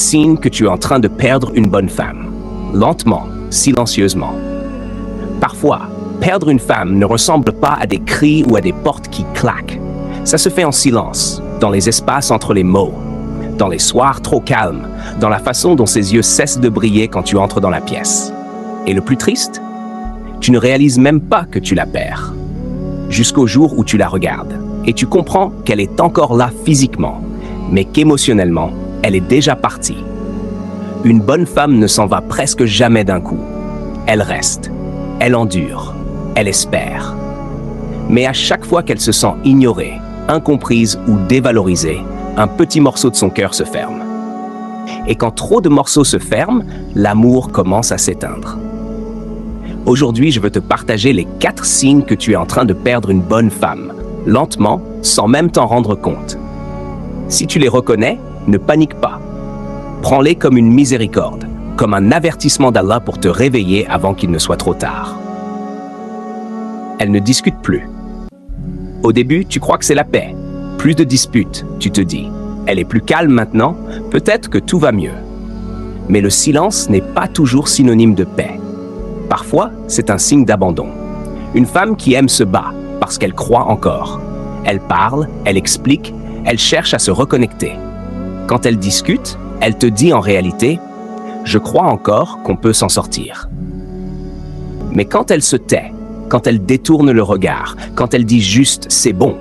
signe que tu es en train de perdre une bonne femme. Lentement, silencieusement. Parfois, perdre une femme ne ressemble pas à des cris ou à des portes qui claquent. Ça se fait en silence, dans les espaces entre les mots, dans les soirs trop calmes, dans la façon dont ses yeux cessent de briller quand tu entres dans la pièce. Et le plus triste, tu ne réalises même pas que tu la perds. Jusqu'au jour où tu la regardes, et tu comprends qu'elle est encore là physiquement, mais qu'émotionnellement, elle est déjà partie. Une bonne femme ne s'en va presque jamais d'un coup. Elle reste, elle endure, elle espère. Mais à chaque fois qu'elle se sent ignorée, incomprise ou dévalorisée, un petit morceau de son cœur se ferme. Et quand trop de morceaux se ferment, l'amour commence à s'éteindre. Aujourd'hui, je veux te partager les 4 signes que tu es en train de perdre une bonne femme, lentement, sans même t'en rendre compte. Si tu les reconnais, ne panique pas. Prends-les comme une miséricorde, comme un avertissement d'Allah pour te réveiller avant qu'il ne soit trop tard. Elle ne discute plus. Au début, tu crois que c'est la paix. Plus de disputes, tu te dis. Elle est plus calme maintenant, peut-être que tout va mieux. Mais le silence n'est pas toujours synonyme de paix. Parfois, c'est un signe d'abandon. Une femme qui aime se bat parce qu'elle croit encore. Elle parle, elle explique, elle cherche à se reconnecter. Quand elle discute, elle te dit en réalité « Je crois encore qu'on peut s'en sortir ». Mais quand elle se tait, quand elle détourne le regard, quand elle dit juste « c'est bon »,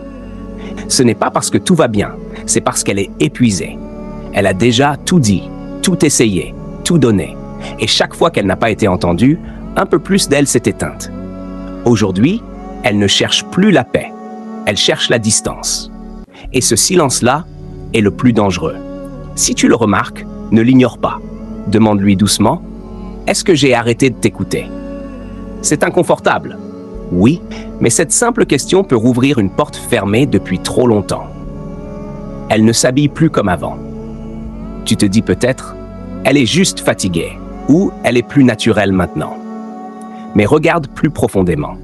ce n'est pas parce que tout va bien, c'est parce qu'elle est épuisée. Elle a déjà tout dit, tout essayé, tout donné. Et chaque fois qu'elle n'a pas été entendue, un peu plus d'elle s'est éteinte. Aujourd'hui, elle ne cherche plus la paix, elle cherche la distance. Et ce silence-là est le plus dangereux. Si tu le remarques, ne l'ignore pas. Demande-lui doucement « Est-ce que j'ai arrêté de t'écouter ?» C'est inconfortable. Oui, mais cette simple question peut rouvrir une porte fermée depuis trop longtemps. Elle ne s'habille plus comme avant. Tu te dis peut-être « Elle est juste fatiguée » ou « Elle est plus naturelle maintenant ». Mais regarde plus profondément.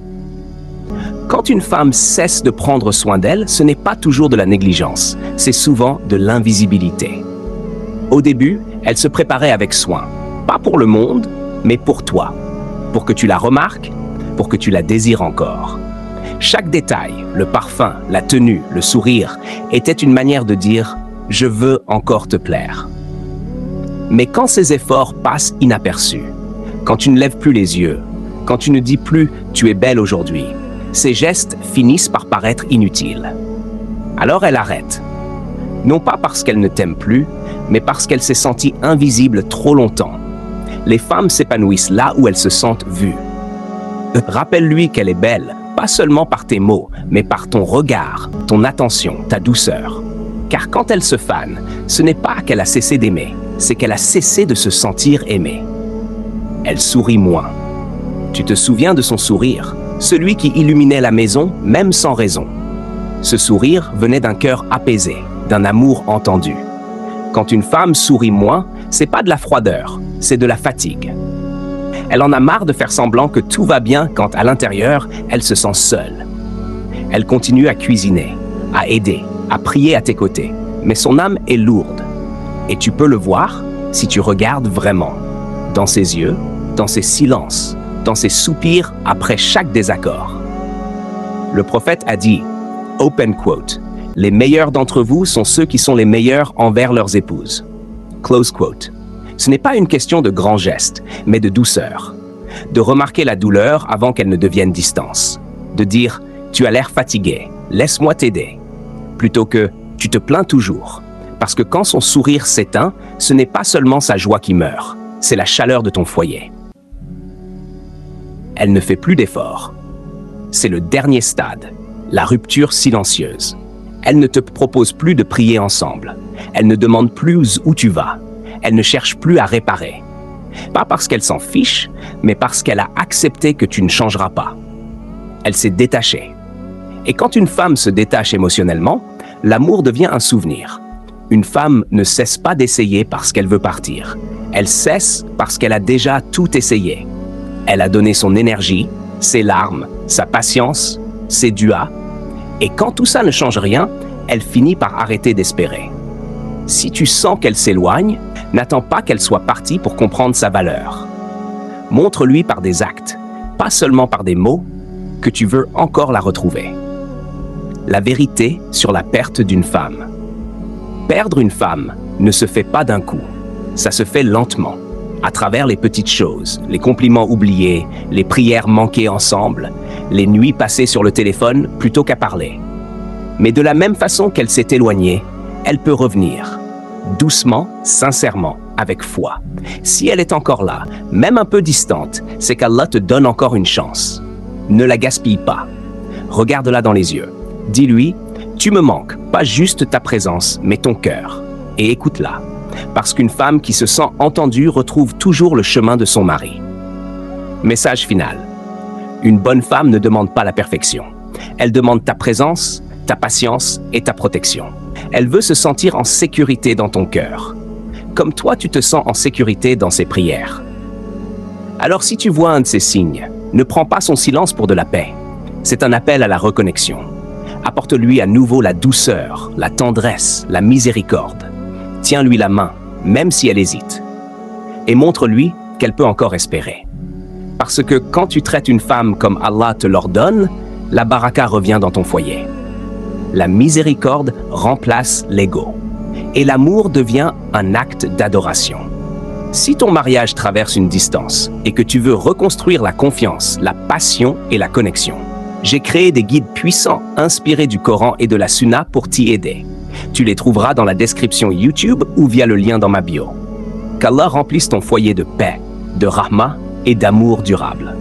Quand une femme cesse de prendre soin d'elle, ce n'est pas toujours de la négligence, c'est souvent de l'invisibilité. Au début, elle se préparait avec soin, pas pour le monde, mais pour toi, pour que tu la remarques, pour que tu la désires encore. Chaque détail, le parfum, la tenue, le sourire, était une manière de dire « je veux encore te plaire ». Mais quand ces efforts passent inaperçus, quand tu ne lèves plus les yeux, quand tu ne dis plus « tu es belle aujourd'hui », ces gestes finissent par paraître inutiles. Alors elle arrête. Non pas parce qu'elle ne t'aime plus, mais parce qu'elle s'est sentie invisible trop longtemps. Les femmes s'épanouissent là où elles se sentent vues. Rappelle-lui qu'elle est belle, pas seulement par tes mots, mais par ton regard, ton attention, ta douceur. Car quand elle se fane, ce n'est pas qu'elle a cessé d'aimer, c'est qu'elle a cessé de se sentir aimée. Elle sourit moins. Tu te souviens de son sourire, celui qui illuminait la maison, même sans raison. Ce sourire venait d'un cœur apaisé, d'un amour entendu. Quand une femme sourit moins, c'est pas de la froideur, c'est de la fatigue. Elle en a marre de faire semblant que tout va bien quand, à l'intérieur, elle se sent seule. Elle continue à cuisiner, à aider, à prier à tes côtés, mais son âme est lourde. Et tu peux le voir si tu regardes vraiment, dans ses yeux, dans ses silences, dans ses soupirs après chaque désaccord. Le prophète a dit, open quote, « Les meilleurs d'entre vous sont ceux qui sont les meilleurs envers leurs épouses. » Close quote. Ce n'est pas une question de grands gestes, mais de douceur. De remarquer la douleur avant qu'elle ne devienne distance. De dire « Tu as l'air fatigué, laisse-moi t'aider. » Plutôt que « Tu te plains toujours. » Parce que quand son sourire s'éteint, ce n'est pas seulement sa joie qui meurt, c'est la chaleur de ton foyer. Elle ne fait plus d'efforts. C'est le dernier stade, la rupture silencieuse. Elle ne te propose plus de prier ensemble. Elle ne demande plus où tu vas. Elle ne cherche plus à réparer. Pas parce qu'elle s'en fiche, mais parce qu'elle a accepté que tu ne changeras pas. Elle s'est détachée. Et quand une femme se détache émotionnellement, l'amour devient un souvenir. Une femme ne cesse pas d'essayer parce qu'elle veut partir. Elle cesse parce qu'elle a déjà tout essayé. Elle a donné son énergie, ses larmes, sa patience, ses duas. Et quand tout ça ne change rien, elle finit par arrêter d'espérer. Si tu sens qu'elle s'éloigne, N'attends pas qu'elle soit partie pour comprendre sa valeur. Montre-lui par des actes, pas seulement par des mots, que tu veux encore la retrouver. La vérité sur la perte d'une femme. Perdre une femme ne se fait pas d'un coup. Ça se fait lentement, à travers les petites choses, les compliments oubliés, les prières manquées ensemble, les nuits passées sur le téléphone plutôt qu'à parler. Mais de la même façon qu'elle s'est éloignée, elle peut revenir. Doucement, sincèrement, avec foi. Si elle est encore là, même un peu distante, c'est qu'Allah te donne encore une chance. Ne la gaspille pas. Regarde-la dans les yeux. Dis-lui, tu me manques, pas juste ta présence, mais ton cœur. Et écoute-la. Parce qu'une femme qui se sent entendue retrouve toujours le chemin de son mari. Message final. Une bonne femme ne demande pas la perfection. Elle demande ta présence, ta patience et ta protection. Elle veut se sentir en sécurité dans ton cœur. Comme toi, tu te sens en sécurité dans ses prières. Alors si tu vois un de ces signes, ne prends pas son silence pour de la paix. C'est un appel à la reconnexion. Apporte-lui à nouveau la douceur, la tendresse, la miséricorde. Tiens-lui la main, même si elle hésite. Et montre-lui qu'elle peut encore espérer. Parce que quand tu traites une femme comme Allah te l'ordonne, la baraka revient dans ton foyer. La miséricorde remplace l'ego. Et l'amour devient un acte d'adoration. Si ton mariage traverse une distance et que tu veux reconstruire la confiance, la passion et la connexion, j'ai créé des guides puissants inspirés du Coran et de la Sunna pour t'y aider. Tu les trouveras dans la description YouTube ou via le lien dans ma bio. Qu'Allah remplisse ton foyer de paix, de rahma et d'amour durable.